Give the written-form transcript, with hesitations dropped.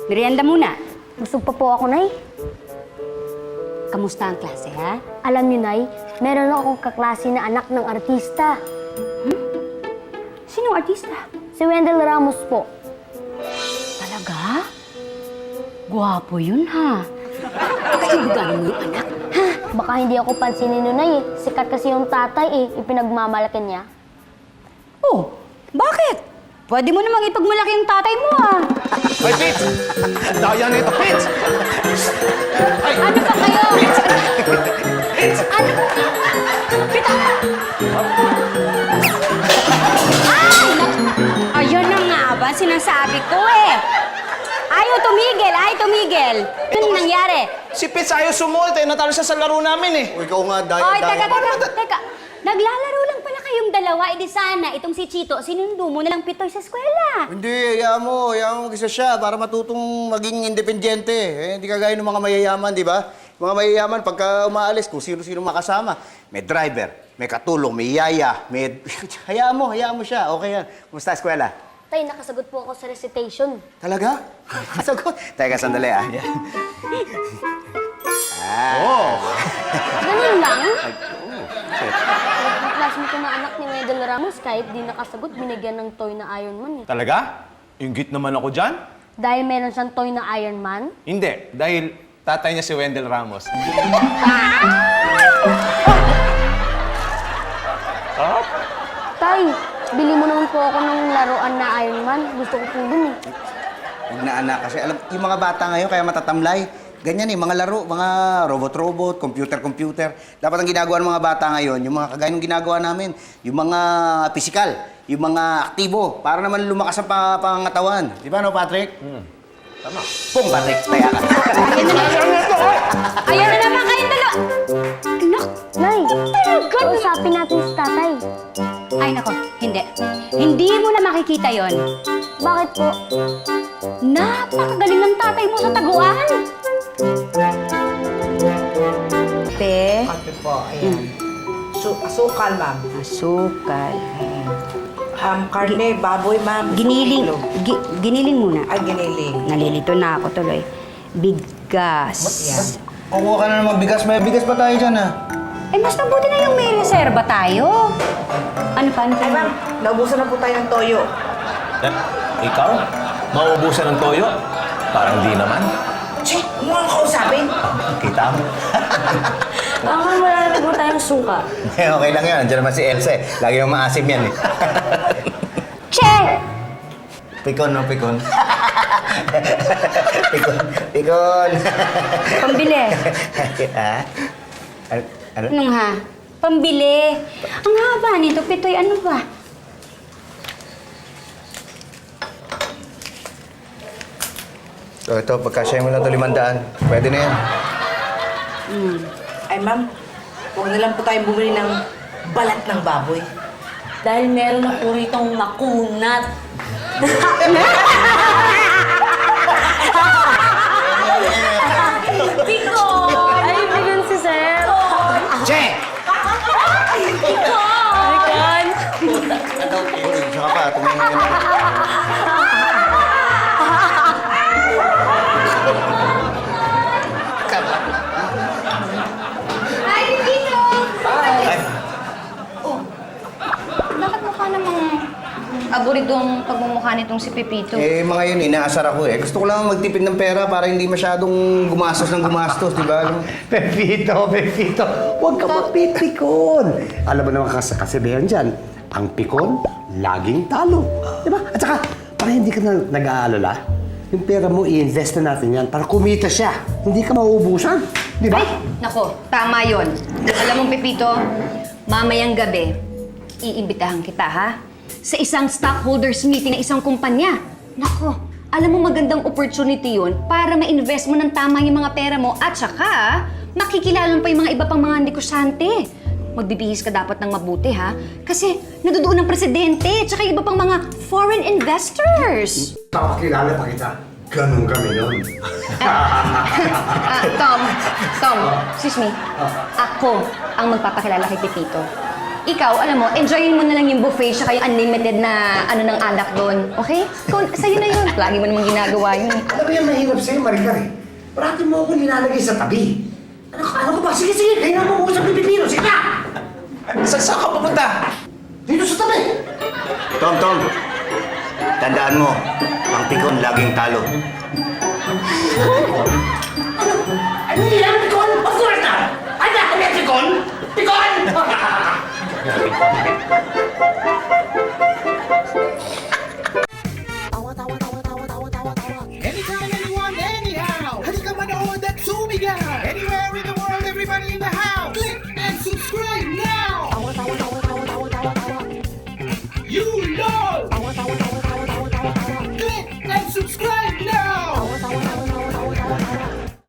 Merienda muna. Busog pa po ako, Nay. Kamusta ang klase, ha? Alam niyo, Nay, meron akong kaklase na anak ng artista. Sinong artista? Si Wendell Ramos po. Talaga? Gwapo yun, ha? Kasulugan mo yung anak. Baka hindi ako pansinin nun, Nay. Sikat kasi yung tatay ipinagmamalaki niya. Oh, bakit? Pwede mo namang ipagmalaki yung tatay mo, ah. Ay, Pete! Daya na ito, Pete! Ay! Ano ba kayo? Pete! Ano? Pita! Ay! Ayun na nga ba? Sinasabi ko, eh. Ayaw tumigil. Ano yung nangyari? Si Pete ayaw sumuot eh. Natalo siya sa laro namin eh. O ikaw nga, daya, Oy, daya. teka. Naglalaro lang pala kayong dalawa. E di sana, itong si Chito, sinundo mo nalang Pitoy sa eskwela. Hindi, hayaan mo isa siya para matutong maging independyente. Eh, hindi kagaya ng mga mayayaman, di ba? Mga mayayaman, pagka umaalis, kung sino-sino makasama. May driver, may katulong, may yaya, may... hayaan mo siya. Okay yan. Kumusta eskwela? Tay, nakasagot po ako sa recitation. Talaga? Sagot. Teka, sandali ah. Ganun lang. Classmate ko na anak ni Wendell Ramos, kahit di nakasagot, binigyan ng toy na Iron Man. Talaga? Inggit naman ako dyan? Dahil meron siyang toy na Iron Man. Hindi, dahil tatay niya si Wendell Ramos. Tay, bili mo naman po ako ng laruan na Iron Man. Gusto ko po dun eh. Huwag na anak, kasi alam, yung mga bata ngayon kaya matatamlay. Ganyan eh, mga laro, mga robot-robot, computer-computer. Dapat ang ginagawa ng mga bata ngayon, yung mga kagaya ng ginagawa namin, yung mga pisikal, yung mga aktibo, para naman lumakas ang pangangatawan. Di ba, no, Patrick? Tama. Pong, Patrick, taya ka. Ayan na naman kayong dalawa. Anak, Nay, kausapin natin si tatay. ay nako, hindi. Hindi mo na makikita yon. Bakit po? Napakagaling ng tatay mo sa taguan. Pe, Ate po, ayan. Asukal, ma'am. asukal. Karne, baboy, ma'am. Giniling, giniling muna. Ay, giniling. Nalilito na ako tuloy. Bigas. Yan. Kukuha ka na ng mga bigas. May bigas pa tayo dyan, ha? Eh, mas mabuti na yung may reserba tayo. Ano pa? Ay, ma'am, naubusan na po tayo ng toyo. Eh, ikaw? Mauubusan ng toyo? Parang di naman. Che, ano ang kausapin? Kita mo. Ang wala na po tayong suka. Okay lang yan. Andiyan naman si Elsa eh. Lagi yung maasim yan eh. Che! Pikon, no? Pikon. Pikon. Pambili. Ha? Ano? Anong ha? Pambili. Ang haba nito, Pitoy, ano ba? So ito, pagkasya mo lang ito 500. Pwede na yan. Ay, ma'am, huwag na lang po tayong bumili ng balat ng baboy. Dahil meron na po ritong makunat. Pikon! Ay, bigan si Sir. Che! Pikon! Saka pa, tumingin ka na. Ay, Pito! Ay, Bakit mukha namang aburito ang pagmumukha nitong si Pipito? mga yun, inaasar ako eh. Gusto ko lang magtipid ng pera para hindi masyadong gumastos ng gumastos, di ba? Pepito, huwag ka mapipikon. Alam mo naman kasabihan dyan, ang pikon, laging talo. Di ba? At saka, para hindi ka na nag-aalala, yung pera mo, i-invest na natin yan para kumita siya. Hindi ka mauubusan. Di ba? Ay, nako, tama yon. Alam mo, Pepito, mamayang gabi, iimbitahan kita, ha? Sa isang stockholders meeting ng isang kumpanya. Nako, alam mo magandang opportunity yun para ma-invest mo ng tama yung mga pera mo at saka makikilala pa yung mga iba pang mga negosyante. Magbibihis ka dapat ng mabuti, ha? Kasi nadudoon ng presidente at saka iba pang mga foreign investors. Pakilala pa kita. Ganun kami nun. Tom, excuse me. Ako ang magpapakilala kay Pepito. ikaw, alam mo, enjoyin mo na lang yung buffet siya yung unlimited na ano ng alak doon. Okay? Ikaw, sa'yo na yun. Lagi mo namang ginagawa yun. Alam mo yan, mahirap sa'yo, Maricar eh. Parati mo ako nilalagay sa tabi. Ano ka ba? Sige, sige, kaya mo usap ni Pipino. Sige na! Saan ka pupunta? Dito sa tabi! Tom, tandaan mo, ang pikon laging talo. Ano yan, Pikon?